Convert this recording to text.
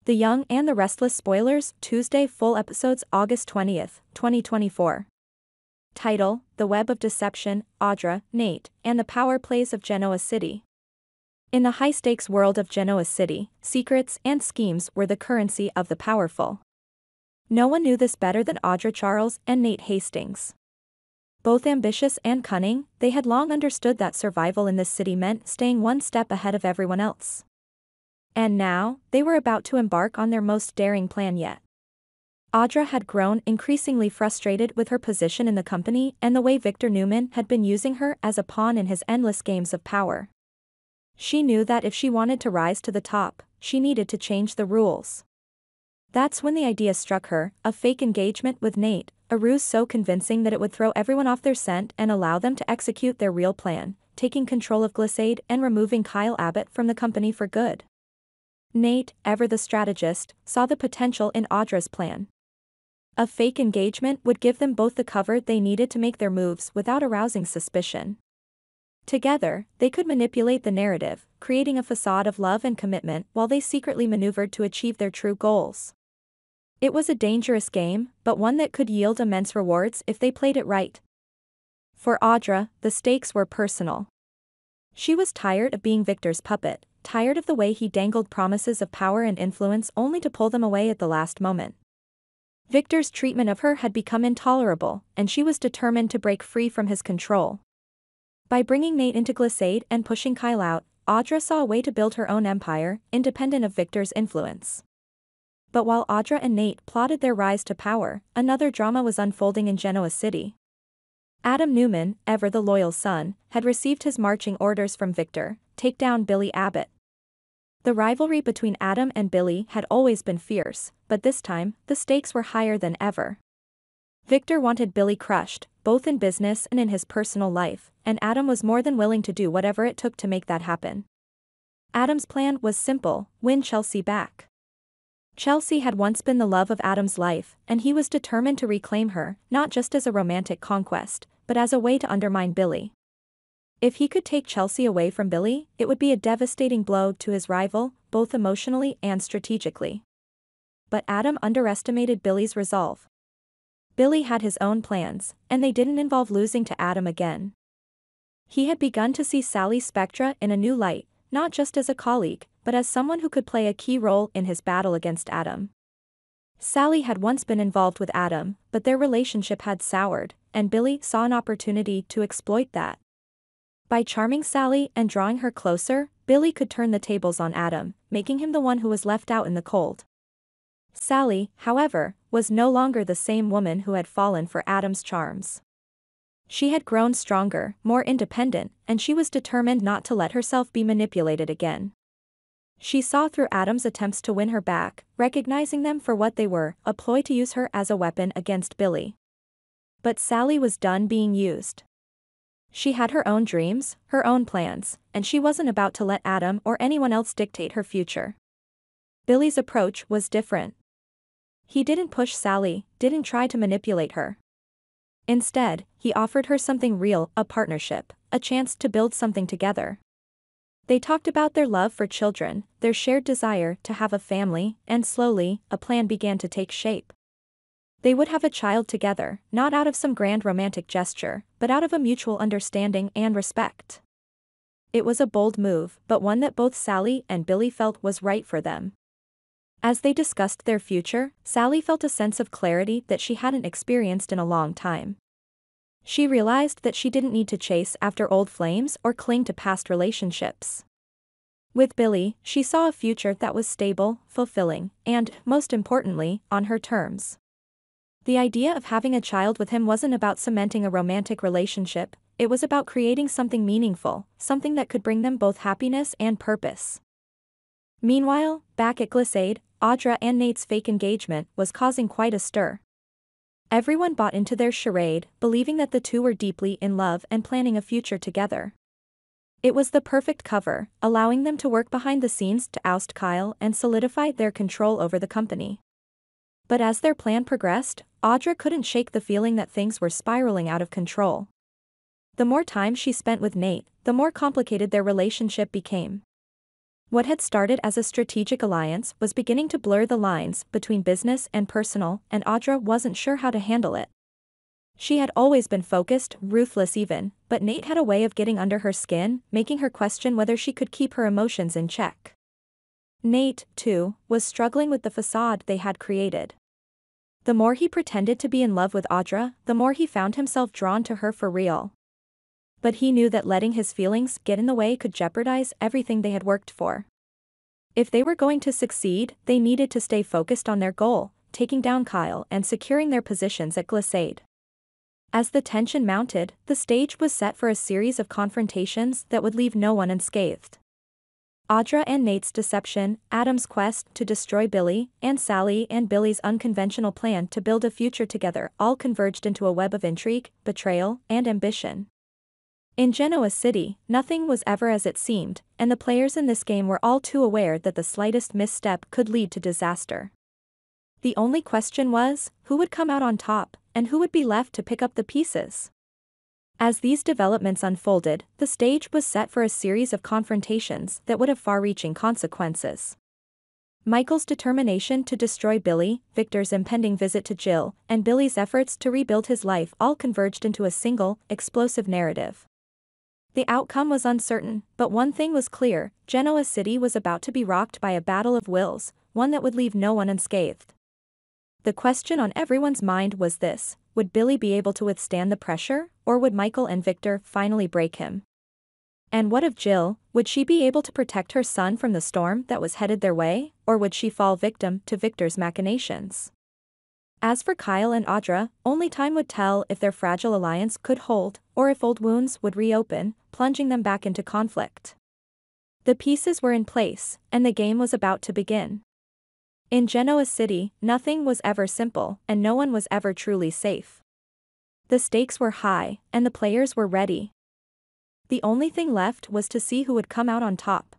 The Young and the Restless spoilers, Tuesday full episodes August 20th, 2024. Title, The Web of Deception, Audra, Nate, and the Power Plays of Genoa City. In the high-stakes world of Genoa City, secrets and schemes were the currency of the powerful. No one knew this better than Audra Charles and Nate Hastings. Both ambitious and cunning, they had long understood that survival in this city meant staying one step ahead of everyone else. And now, they were about to embark on their most daring plan yet. Audra had grown increasingly frustrated with her position in the company and the way Victor Newman had been using her as a pawn in his endless games of power. She knew that if she wanted to rise to the top, she needed to change the rules. That's when the idea struck her, a fake engagement with Nate, a ruse so convincing that it would throw everyone off their scent and allow them to execute their real plan, taking control of Glissade and removing Kyle Abbott from the company for good. Nate, ever the strategist, saw the potential in Audra's plan. A fake engagement would give them both the cover they needed to make their moves without arousing suspicion. Together, they could manipulate the narrative, creating a facade of love and commitment while they secretly maneuvered to achieve their true goals. It was a dangerous game, but one that could yield immense rewards if they played it right. For Audra, the stakes were personal. She was tired of being Victor's puppet, tired of the way he dangled promises of power and influence only to pull them away at the last moment. Victor's treatment of her had become intolerable, and she was determined to break free from his control. By bringing Nate into Glissade and pushing Kyle out, Audra saw a way to build her own empire, independent of Victor's influence. But while Audra and Nate plotted their rise to power, another drama was unfolding in Genoa City. Adam Newman, ever the loyal son, had received his marching orders from Victor: take down Billy Abbott. The rivalry between Adam and Billy had always been fierce, but this time, the stakes were higher than ever. Victor wanted Billy crushed, both in business and in his personal life, and Adam was more than willing to do whatever it took to make that happen. Adam's plan was simple: win Chelsea back. Chelsea had once been the love of Adam's life, and he was determined to reclaim her, not just as a romantic conquest, but as a way to undermine Billy. If he could take Chelsea away from Billy, it would be a devastating blow to his rival, both emotionally and strategically. But Adam underestimated Billy's resolve. Billy had his own plans, and they didn't involve losing to Adam again. He had begun to see Sally Spectra in a new light, not just as a colleague, but as someone who could play a key role in his battle against Adam. Sally had once been involved with Adam, but their relationship had soured, and Billy saw an opportunity to exploit that. By charming Sally and drawing her closer, Billy could turn the tables on Adam, making him the one who was left out in the cold. Sally, however, was no longer the same woman who had fallen for Adam's charms. She had grown stronger, more independent, and she was determined not to let herself be manipulated again. She saw through Adam's attempts to win her back, recognizing them for what they were, a ploy to use her as a weapon against Billy. But Sally was done being used. She had her own dreams, her own plans, and she wasn't about to let Adam or anyone else dictate her future. Billy's approach was different. He didn't push Sally, didn't try to manipulate her. Instead, he offered her something real: a partnership, a chance to build something together. They talked about their love for children, their shared desire to have a family, and slowly, a plan began to take shape. They would have a child together, not out of some grand romantic gesture, but out of a mutual understanding and respect. It was a bold move, but one that both Sally and Billy felt was right for them. As they discussed their future, Sally felt a sense of clarity that she hadn't experienced in a long time. She realized that she didn't need to chase after old flames or cling to past relationships. With Billy, she saw a future that was stable, fulfilling, and, most importantly, on her terms. The idea of having a child with him wasn't about cementing a romantic relationship, it was about creating something meaningful, something that could bring them both happiness and purpose. Meanwhile, back at Glissade, Audra and Nate's fake engagement was causing quite a stir. Everyone bought into their charade, believing that the two were deeply in love and planning a future together. It was the perfect cover, allowing them to work behind the scenes to oust Kyle and solidify their control over the company. But as their plan progressed, Audra couldn't shake the feeling that things were spiraling out of control. The more time she spent with Nate, the more complicated their relationship became. What had started as a strategic alliance was beginning to blur the lines between business and personal, and Audra wasn't sure how to handle it. She had always been focused, ruthless even, but Nate had a way of getting under her skin, making her question whether she could keep her emotions in check. Nate, too, was struggling with the facade they had created. The more he pretended to be in love with Audra, the more he found himself drawn to her for real. But he knew that letting his feelings get in the way could jeopardize everything they had worked for. If they were going to succeed, they needed to stay focused on their goal, taking down Kyle and securing their positions at Glissade. As the tension mounted, the stage was set for a series of confrontations that would leave no one unscathed. Audra and Nate's deception, Adam's quest to destroy Billy, and Sally and Billy's unconventional plan to build a future together all converged into a web of intrigue, betrayal, and ambition. In Genoa City, nothing was ever as it seemed, and the players in this game were all too aware that the slightest misstep could lead to disaster. The only question was, who would come out on top, and who would be left to pick up the pieces? As these developments unfolded, the stage was set for a series of confrontations that would have far-reaching consequences. Michael's determination to destroy Billy, Victor's impending visit to Jill, and Billy's efforts to rebuild his life all converged into a single, explosive narrative. The outcome was uncertain, but one thing was clear: Genoa City was about to be rocked by a battle of wills, one that would leave no one unscathed. The question on everyone's mind was this: would Billy be able to withstand the pressure, or would Michael and Victor finally break him? And what of Jill? Would she be able to protect her son from the storm that was headed their way, or would she fall victim to Victor's machinations? As for Kyle and Audra, only time would tell if their fragile alliance could hold, or if old wounds would reopen, plunging them back into conflict. The pieces were in place, and the game was about to begin. In Genoa City, nothing was ever simple, and no one was ever truly safe. The stakes were high, and the players were ready. The only thing left was to see who would come out on top.